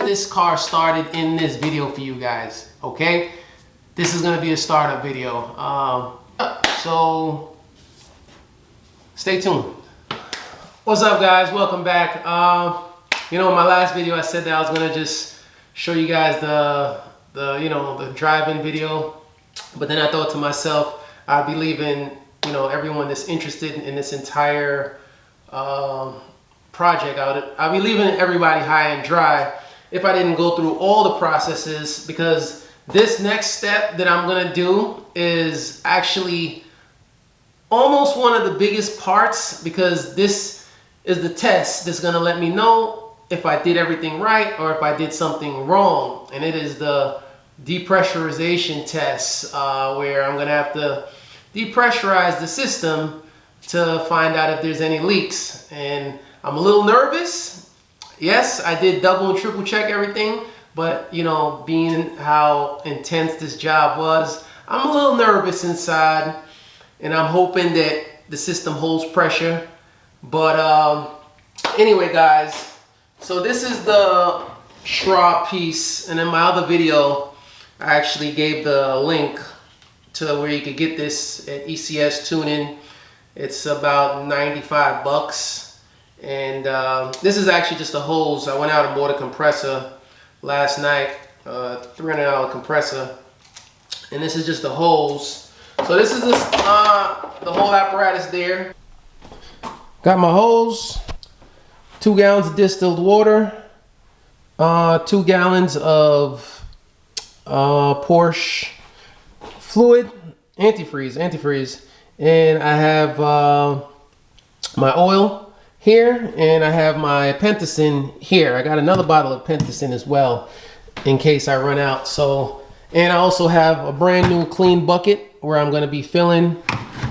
This car started in this video for you guys, okay? This is gonna be a startup video. So stay tuned. What's up, guys? Welcome back. You know, in my last video I said that I was gonna just show you guys the drive-in video, but then I thought to myself, I'd be leaving, you know, everyone that's interested in this entire project out. I'll be leaving everybody high and dry if I didn't go through all the processes, because this next step that I'm gonna do is actually almost one of the biggest parts, because this is the test that's gonna let me know if I did everything right or if I did something wrong. And it is the depressurization test, where I'm gonna have to depressurize the system to find out if there's any leaks. And I'm a little nervous. Yes, I did double and triple check everything, but you know, being how intense this job was, I'm a little nervous inside, and I'm hoping that the system holds pressure. But anyway, guys, so this is the shroud piece, and in my other video, I actually gave the link to where you could get this at ECS Tuning. It's about 95 bucks. And this is actually just a hose. I went out and bought a compressor last night, $300 compressor, and this is just a hose. So this is the whole apparatus there. Got my hose, 2 gallons of distilled water, 2 gallons of Porsche fluid, antifreeze, and I have my oil here, and I have my Pentacin here. I got another bottle of Pentacin as well in case I run out. So, and I also have a brand new clean bucket where I'm going to be filling,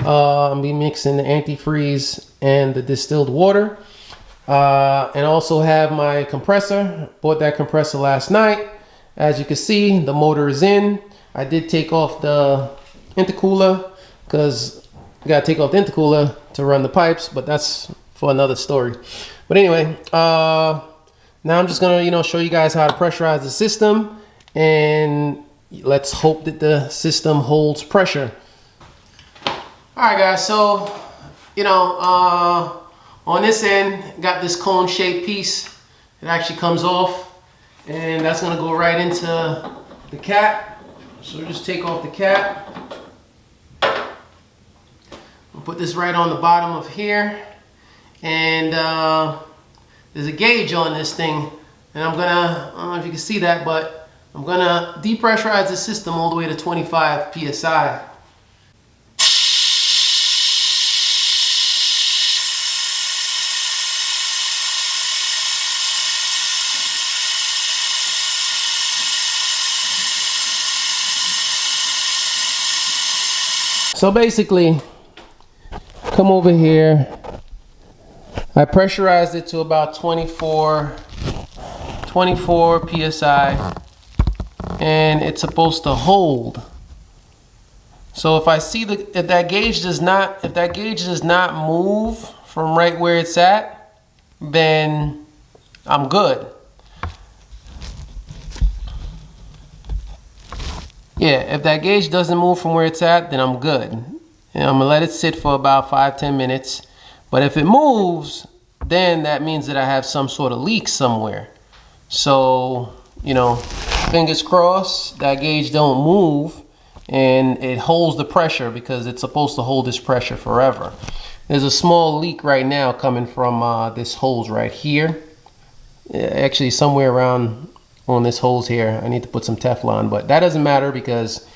I'll be mixing the antifreeze and the distilled water, and also have my compressor. Bought that compressor last night. As you can see, the motor is in. I did take off the intercooler because I got to take off the intercooler to run the pipes, but that's for another story. But anyway, now I'm just gonna, you know, show you guys how to pressurize the system, and let's hope that the system holds pressure. All right, guys, so you know, on this end, got this cone-shaped piece. It actually comes off, and that's gonna go right into the cap. So just take off the cap. We'll put this right on the bottom of here. And there's a gauge on this thing, and I'm gonna, I don't know if you can see that, but I'm gonna depressurize the system all the way to 25 psi. So basically, come over here. I pressurized it to about 24 psi, and it's supposed to hold. So if I see if that gauge does not move from right where it's at, then I'm good. Yeah, if that gauge doesn't move from where it's at, then I'm good. And I'm gonna let it sit for about 5-10 minutes. But if it moves, then that means that I have some sort of leak somewhere. So, you know, fingers crossed that gauge don't move and it holds the pressure, because it's supposed to hold this pressure forever. There's a small leak right now coming from this hose right here. Actually, somewhere around on this hose here. I need to put some Teflon, but that doesn't matter because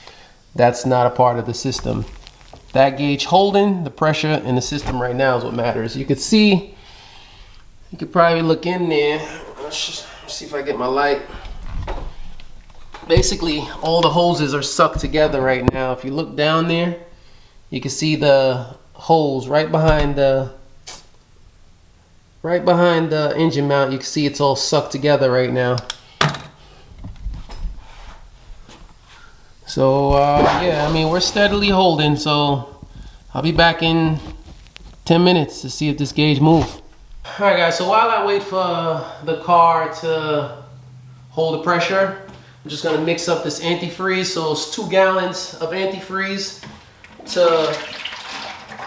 that's not a part of the system. That gauge holding the pressure in the system right now is what matters. You could see, you could probably look in there. Let's just see if I get my light. Basically, all the hoses are sucked together right now. If you look down there, you can see the hose right behind the engine mount. You can see it's all sucked together right now. So yeah, I mean, we're steadily holding, so I'll be back in 10 minutes to see if this gauge moves. All right, guys, so while I wait for the car to hold the pressure, I'm just gonna mix up this antifreeze. So it's 2 gallons of antifreeze to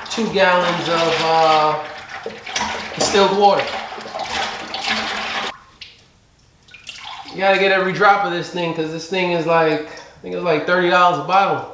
2 gallons of distilled water. You gotta get every drop of this thing because this thing is like, I think it's like $30 a bottle.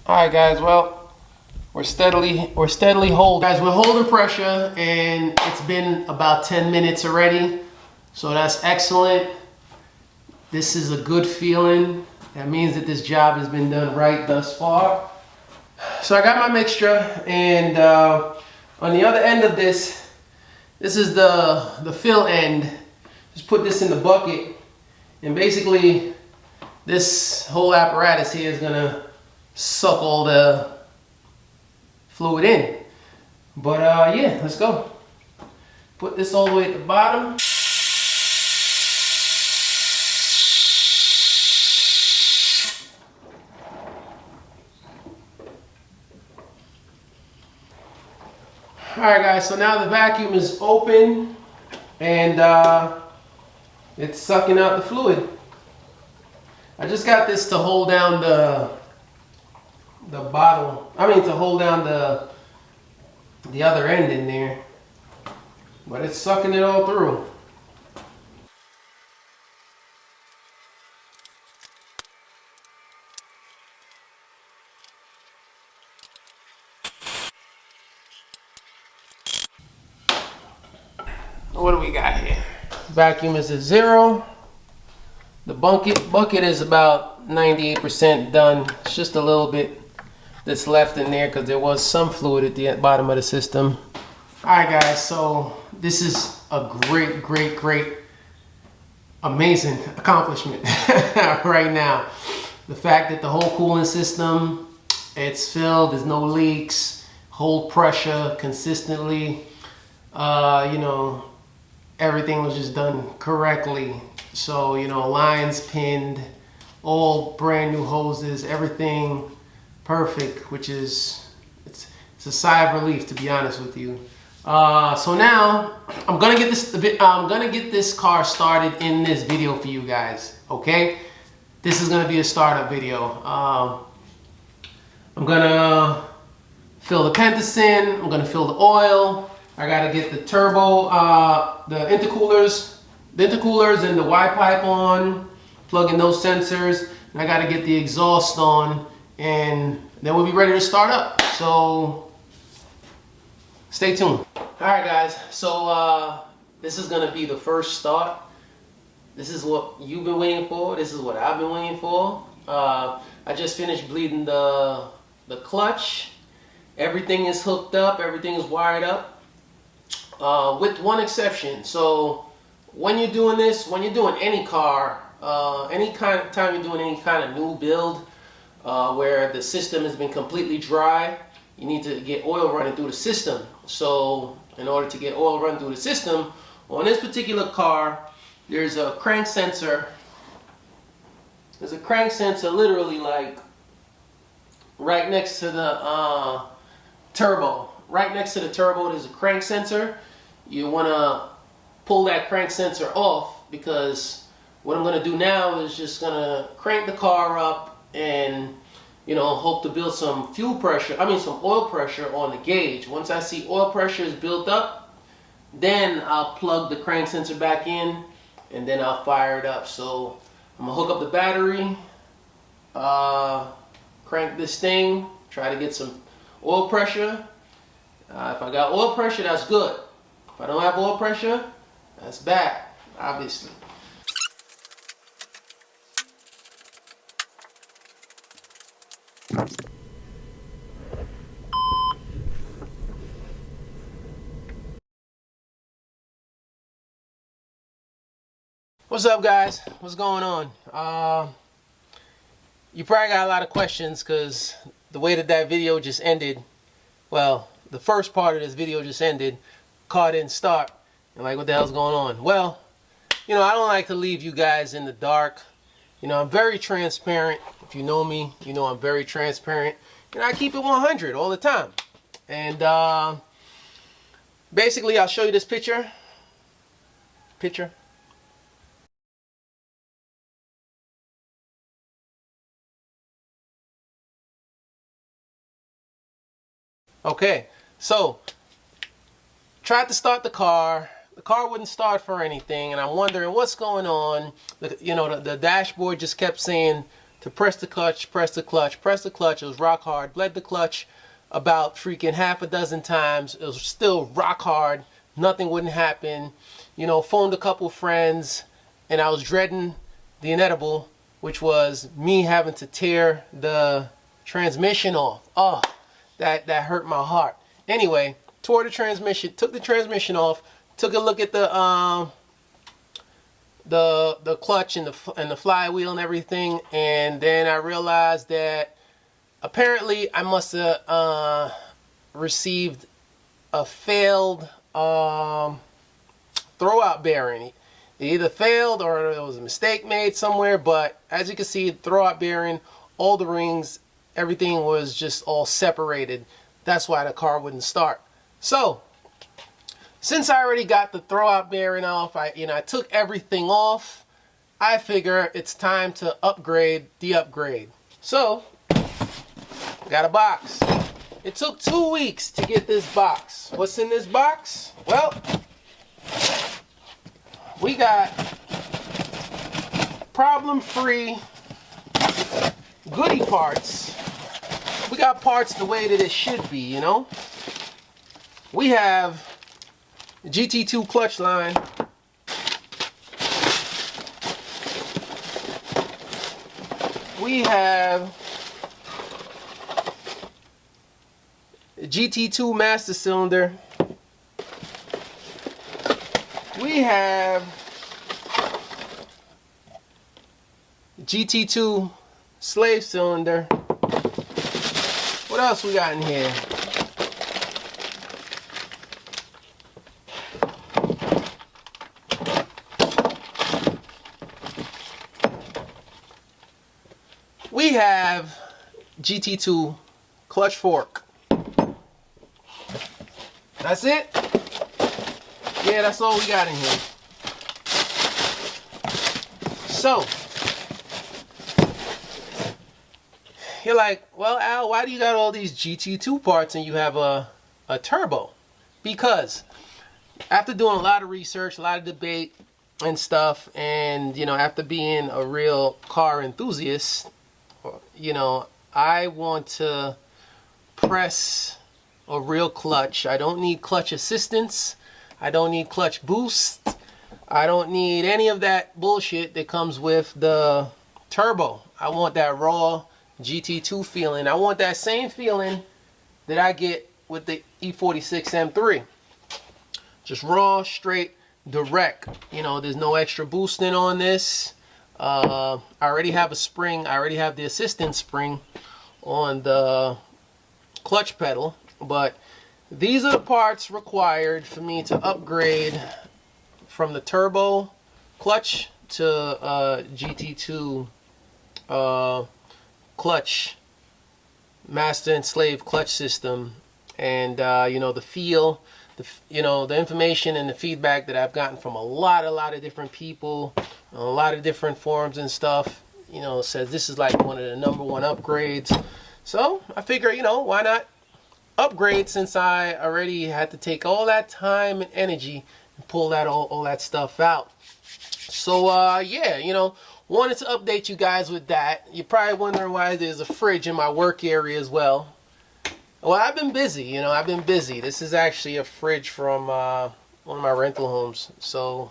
All right, guys, well, we're steadily holding. Guys, we're holding pressure and it's been about 10 minutes already. So that's excellent. This is a good feeling. That means that this job has been done right thus far. So I got my mixture, and on the other end of this is the fill end. Just put this in the bucket, and basically this whole apparatus here is gonna suck all the fluid in. But yeah, let's go. Put this all the way at the bottom. All right, guys, so now the vacuum is open and it's sucking out the fluid. I just got this to hold down the bottle. I mean, to hold down the other end in there, but it's sucking it all through. What do we got here? Vacuum is at 0. The bucket is about 98% done. It's just a little bit that's left in there because there was some fluid at the bottom of the system. All right, guys, so this is a great, amazing accomplishment right now. The fact that the whole cooling system, it's filled, there's no leaks, hold pressure consistently, you know, everything was just done correctly. So, you know, lines pinned, all brand new hoses, everything perfect, which is, it's a sigh of relief, to be honest with you. So now I'm gonna get this car started in this video for you guys. Okay, this is gonna be a startup video. I'm gonna fill the Pentacin, I'm gonna fill the oil. I gotta get the turbo, the intercoolers and the Y pipe on, plug in those sensors, and I gotta get the exhaust on, and then we'll be ready to start up. So stay tuned. All right, guys, so this is gonna be the first start. This is what you've been waiting for. This is what I've been waiting for. I just finished bleeding the clutch. Everything is hooked up, everything is wired up. With one exception. So when you're doing this, when you're doing any car, time you're doing any kind of new build where the system has been completely dry, you need to get oil running through the system. So in order to get oil running through the system, on this particular car, there's a crank sensor. There's a crank sensor literally like right next to the turbo. Right next to the turbo, there's a crank sensor. You want to pull that crank sensor off, because what I'm going to do now is just going to crank the car up and, you know, hope to build some some oil pressure on the gauge. Once I see oil pressure is built up, then I'll plug the crank sensor back in and then I'll fire it up. So I'm going to hook up the battery, crank this thing, try to get some Oil pressure. If I got oil pressure, that's good. If I don't have oil pressure, that's bad, obviously. What's up, guys? What's going on? You probably got a lot of questions because the way that video just ended, well, the first part of this video just ended, car didn't start, and like, what the hell's going on? Well, you know, I don't like to leave you guys in the dark. You know, I'm very transparent. If you know me, you know I'm very transparent. And I keep it 100 all the time. And basically, I'll show you this picture. Okay, so tried to start the car. The car wouldn't start for anything, and I'm wondering what's going on. The dashboard just kept saying to press the clutch, press the clutch, press the clutch. It was rock hard. Bled the clutch about freaking half a dozen times. It was still rock hard. Nothing wouldn't happen. You know, phoned a couple friends, and I was dreading the inevitable, which was me having to tear the transmission off. Oh, that hurt my heart. Anyway, tore the transmission, took the transmission off, took a look at the clutch and the flywheel and everything, and then I realized that apparently I must have received a failed throwout bearing. It either failed or there was a mistake made somewhere, but as you can see, the throwout bearing, all the rings, everything was just all separated. That's why the car wouldn't start. So, since I already got the throwout bearing off, I took everything off, I figure it's time to upgrade the upgrade. So, got a box. It took 2 weeks to get this box. What's in this box? Well, we got problem-free goodie parts. We got parts the way that it should be, you know? We have GT2 clutch line. We have GT2 master cylinder. We have GT2 slave cylinder. What else we got in here? We have GT2 clutch fork. That's it? Yeah, that's all we got in here. So, you're like, well, Al, why do you got all these GT2 parts and you have a turbo? Because after doing a lot of research, a lot of debate and stuff, and, you know, after being a real car enthusiast, you know, I want to press a real clutch. I don't need clutch assistance. I don't need clutch boost. I don't need any of that bullshit that comes with the turbo. I want that raw GT2 feeling. I want that same feeling that I get with the E46 M3. Just raw, straight, direct. You know, there's no extra boosting on this. I already have a spring. I already have the assistance spring on the clutch pedal. But these are the parts required for me to upgrade from the turbo clutch to GT2 clutch, master and slave clutch system. And you know, the feel, the information and the feedback that I've gotten from a lot of different people, a lot of different forums and stuff, you know, says this is like one of the #1 upgrades. So I figure, you know, why not upgrade, since I already had to take all that time and energy and pull that all that stuff out. So yeah, you know, wanted to update you guys with that. You're probably wondering why there's a fridge in my work area as well. Well, I've been busy, you know, I've been busy. This is actually a fridge from one of my rental homes. So,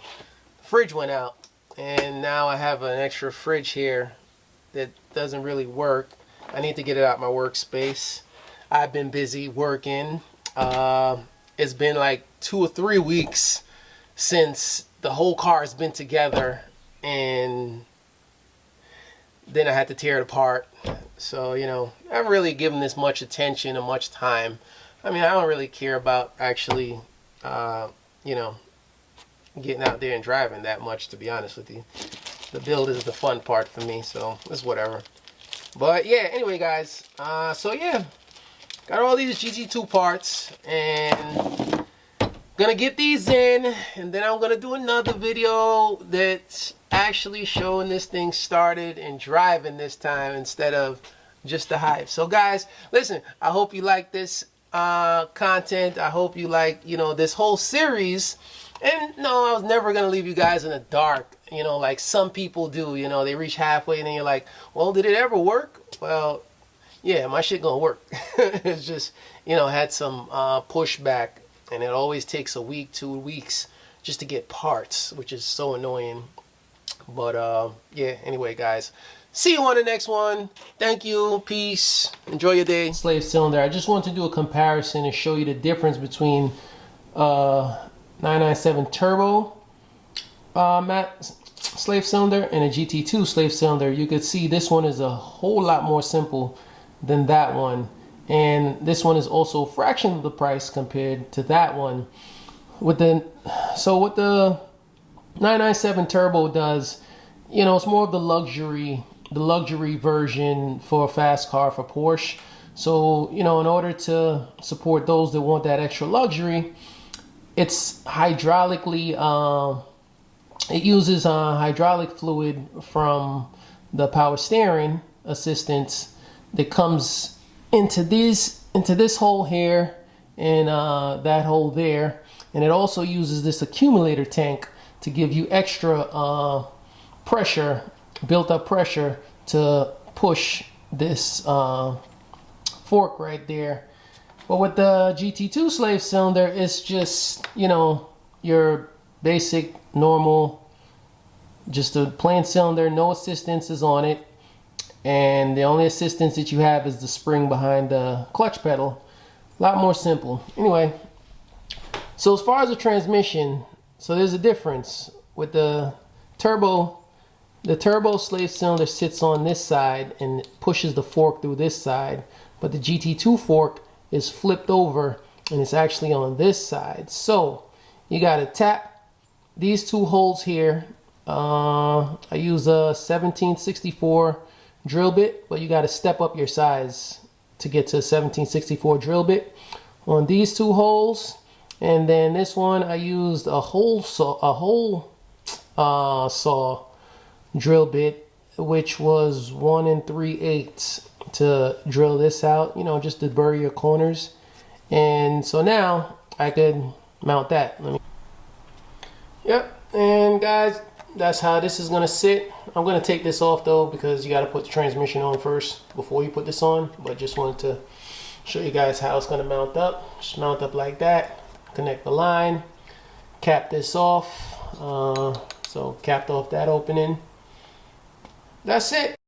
the fridge went out, and now I have an extra fridge here that doesn't really work. I need to get it out my workspace. I've been busy working. It's been like 2 or 3 weeks since the whole car has been together, and then I had to tear it apart. So, you know, I haven't really given this much attention or much time. I mean, I don't really care about actually, you know, getting out there and driving that much, to be honest with you. The build is the fun part for me, so it's whatever. But yeah, anyway, guys, so yeah, got all these GT2 parts, and gonna get these in, and then I'm gonna do another video that's actually showing this thing started and driving this time instead of just the hype. So guys, listen, I hope you like this content. I hope you like, you know, this whole series. And no, I was never gonna leave you guys in the dark, you know, like some people do. You know, they reach halfway and then you're like, well, did it ever work? Well, yeah, my shit gonna work. It's just, you know, had some pushback, and it always takes a week, 2 weeks just to get parts, which is so annoying. But yeah, anyway, guys, see you on the next one. Thank you. Peace. Enjoy your day. Slave cylinder. I just want to do a comparison and show you the difference between 997 turbo slave cylinder and a GT2 slave cylinder. You could see this one is a whole lot more simple than that one, and this one is also a fraction of the price compared to that one. What the 997 turbo does, you know, it's more of the luxury version for a fast car for Porsche. So, you know, in order to support those that want that extra luxury, it's hydraulically, it uses hydraulic fluid from the power steering assistance that comes into this hole here and that hole there, and it also uses this accumulator tank to give you extra pressure, built up pressure to push this fork right there. But with the GT2 slave cylinder, it's just, you know, your basic normal, just a plain cylinder, no assistance is on it, and the only assistance that you have is the spring behind the clutch pedal. A lot more simple. Anyway, so as far as the transmission, so there's a difference with the turbo. The turbo slave cylinder sits on this side and pushes the fork through this side, but the GT2 fork is flipped over and it's actually on this side. So you got to tap these 2 holes here. I use a 1764 drill bit, but you got to step up your size to get to a 1764 drill bit on these 2 holes. And then this one I used a hole saw drill bit, which was 1 3/8 to drill this out, you know, just to bury your corners. And so now I could mount that. Yep, and guys, that's how this is gonna sit. I'm gonna take this off though, because you got to put the transmission on first before you put this on. But just wanted to show you guys how it's gonna mount up. Just mount up like that, connect the line, cap this off. So capped off that opening. That's it.